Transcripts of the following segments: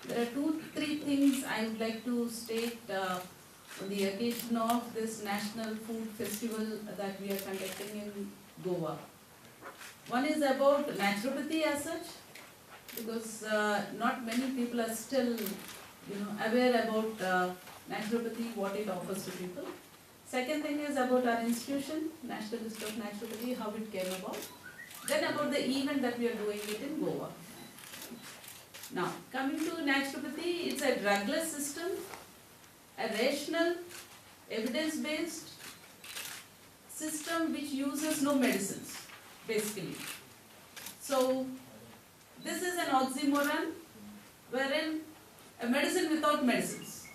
There are three things I would like to state on the occasion of this National Food Festival that we are conducting in Goa. One is about naturopathy as such, because not many people are still, aware about naturopathy, what it offers to people. Second thing is about our institution, National Institute of Naturopathy, how it came about. Then about the event that we are doing it in Goa. Now, coming to naturopathy, it's a drugless system, a rational, evidence-based system which uses no medicines, basically. So, this is an oxymoron wherein a medicine without medicines.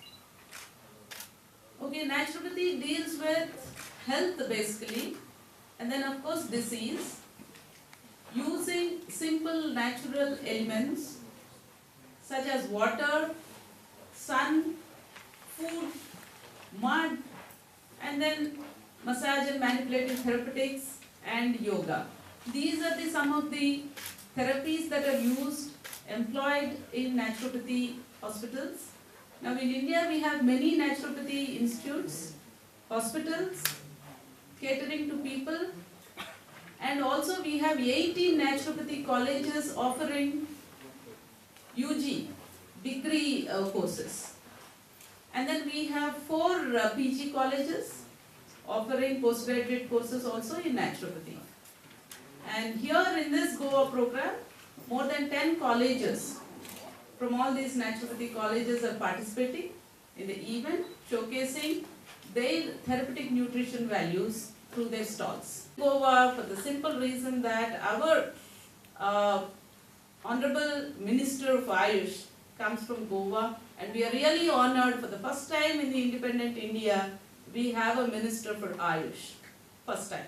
Okay, naturopathy deals with health basically, and then of course disease, using simple natural elements such as water, sun, food, mud, and then massage and manipulative therapeutics and yoga. These are some of the therapies that are used, employed in naturopathy hospitals. Now in India we have many naturopathy institutes, hospitals, catering to people, and also we have 18 naturopathy colleges offering UG degree courses. And then we have 4 PG colleges offering postgraduate courses also in naturopathy. And here in this Goa program, more than 10 colleges from all these naturopathy colleges are participating in the event, showcasing their therapeutic nutrition values through their stalls. Goa, for the simple reason that our Honorable Minister of Ayush comes from Goa, and we are really honored. For the first time in the independent India, we have a Minister for Ayush. First time.